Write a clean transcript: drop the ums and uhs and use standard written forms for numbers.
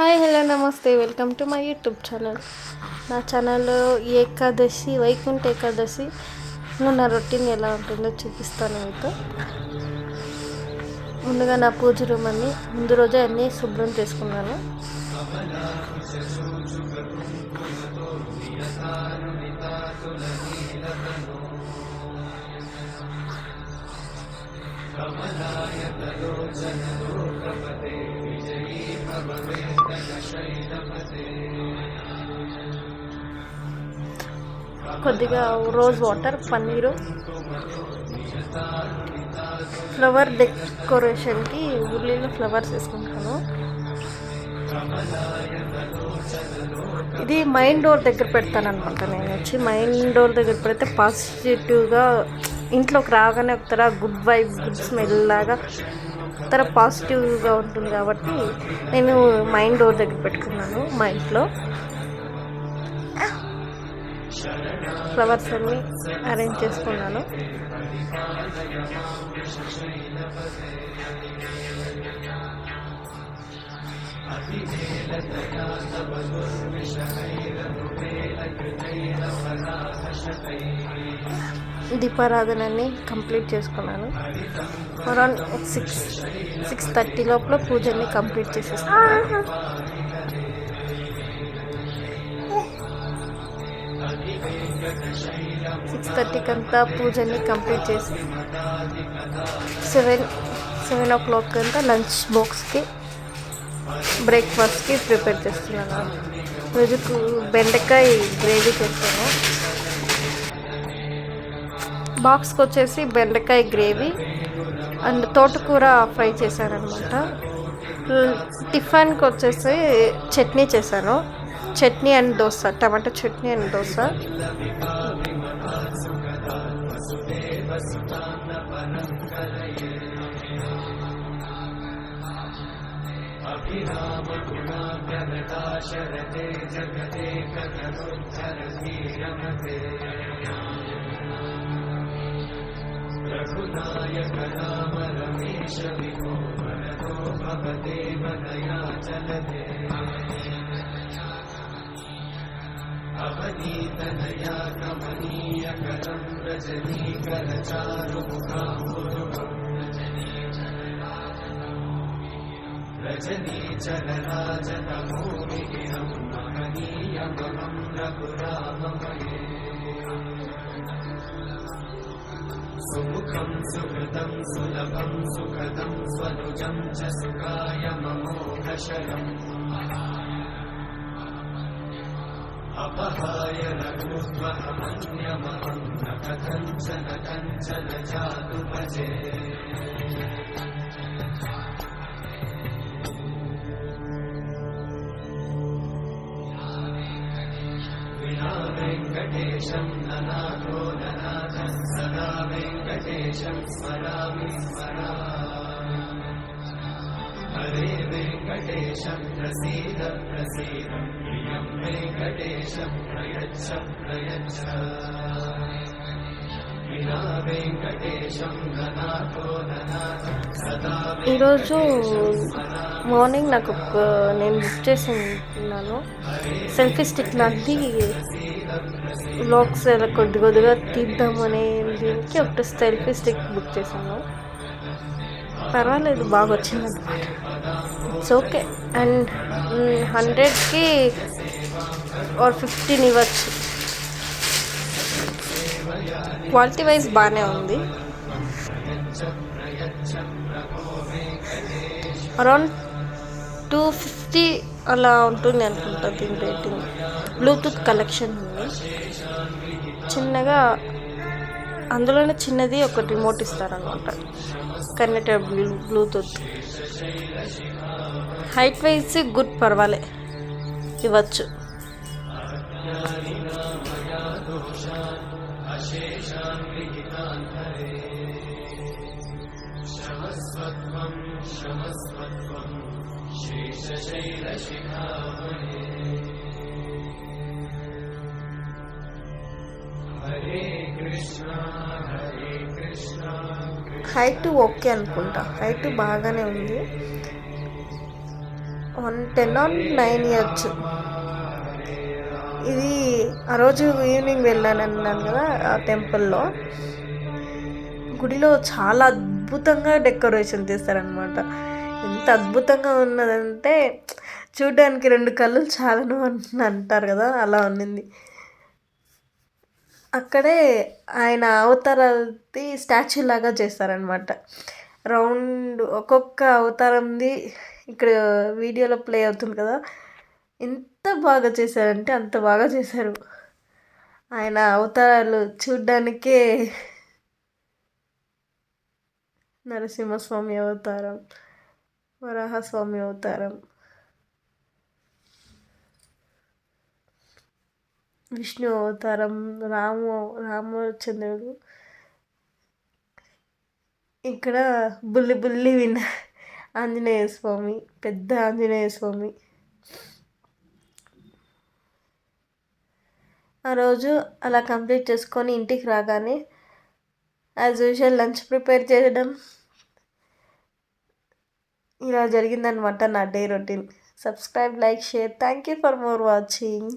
Hi hello నమస్తే welcome to my YouTube channel. నా ఛానల్లో ఏకాదశి వైకుంఠ ఏకాదశి నా రొటీన్ ఎలా ఉంటుందో చూపిస్తాను మీతో. ముందుగా నా పూజ రూమ్ అన్ని ముందు రోజే అన్నీ శుభ్రం చేసుకున్నాను. కొద్దిగా రోజ్ వాటర్, పన్నీరు, ఫ్లవర్ డెకరేషన్కి ఉర్లీలో ఫ్లవర్స్ వేసుకుంటాను. ఇది మైన్ డోర్ దగ్గర పెడతాను అనమాట. నేను వచ్చి మైన్ డోర్ దగ్గర పెడితే పాజిటివ్గా ఇంట్లోకి రాగానే ఒకతర గుడ్ వైబ్, గుడ్ స్మెల్ లాగా ఒకతర పాజిటివ్గా ఉంటుంది కాబట్టి నేను మైన్ డోర్ దగ్గర పెట్టుకున్నాను. మా ఇంట్లో ఫ్లవర్స్ అన్నీ అరేంజ్ చేసుకున్నాను. దీపారాధనని కంప్లీట్ చేసుకున్నాను. అరౌండ్ 6:30 లోపల పూజని కంప్లీట్ చేసేసుకున్నాను. 6:30 అంతా పూజని కంప్లీట్ చేసి 7 o'clock అంతా లంచ్ బాక్స్కి బ్రేక్ఫాస్ట్కి ప్రిపేర్ చేస్తున్నాను. రోజుకు బెండకాయ గ్రేవీ చేస్తాను. బాక్స్కి వచ్చేసి బెండకాయ గ్రేవీ అండ్ తోటకూర ఫ్రై చేశాను అనమాట. టిఫిన్కి వచ్చేసి చట్నీ చేశాను. Chutney and dosa, tomato chutney and dosa. సుముఖం సుహృదం సులభం సుఖదం స్వనుజం చ సుఖాయ మమోఘశయం అపహాయ రఘుత్వమన్యమహం న కథంచన జాతు భజే. వినా వెంకటేశం ననాథో ననాథం సదా వెంకటేశం స్మరామి స్మరామి. హరే వెంకటేశం ప్రసీద ప్రసీద, ప్రియం వెంకటేశం ప్రయచ్చ ప్రయచ్చ. వినా వెంకటేశం ననాథో ననాథం సదా. ఈరోజు మార్నింగ్ నాకు నేను బుక్ చేసి ఉన్నాను సెల్ఫీ స్టిక్ లాంటి వ్లాగ్స్ కొద్దిగా తీద్దామనే దీనికి ఒక సెల్ఫీ స్టిక్ బుక్ చేశాను. పర్వాలేదు, బాగా వచ్చింది అనమాట. It's okay. అండ్ 100కి ఆర్ 15 ఇవ్వచ్చు. క్వాలిటీ వైజ్ బాగానే ఉంది. అరౌండ్ 250 అలా ఉంటుంది అనుకుంటా దీని రేటింగ్. బ్లూటూత్ కలెక్షన్ ఉంది. చిన్నగా అందులోనే చిన్నది ఒక రిమోట్ ఇస్తారనమాట, connected Bluetooth. Height wise good, పర్వాలే, ఇవ్వచ్చు. హైట్ ఓకే అనుకుంటా, హైట్ బాగానే ఉంది. 110 ఆర్ 9 ఇయర్స్. ఇది ఆ రోజు ఈవినింగ్ వెళ్ళాను అన్నాను కదా ఆ టెంపుల్లో. గుడిలో చాలా అద్భుతంగా డెకరేషన్ చేస్తారనమాట. ఎంత అద్భుతంగా ఉన్నదంటే చూడడానికి 2 కళ్ళు చాలను అంటారు కదా, అలా ఉన్నింది. అక్కడే ఆయన అవతారాలది స్టాచ్యూ లాగా చేస్తారనమాట. రౌండ్ ఒక్కొక్క అవతారంది ఇక్కడ వీడియోలో ప్లే అవుతుంది కదా, ఎంత బాగా చేశారంటే అంత బాగా చేశారు. ఆయన అవతారాలు చూడ్డానికే నరసింహస్వామి అవతారం, వరాహస్వామి అవతారం, విష్ణు అవతారం, రామచంద్రుడు, ఇక్కడ బుల్లి ఆంజనేయ స్వామి, పెద్ద ఆంజనేయ స్వామి. ఆ రోజు అలా కంప్లీట్ చేసుకొని ఇంటికి రాగానే యాజ్ యూజువల్ లంచ్ ప్రిపేర్ చేయడం, ఇలా జరిగిందనమాట నా day routine. Subscribe, like, share. Thank you for more watching.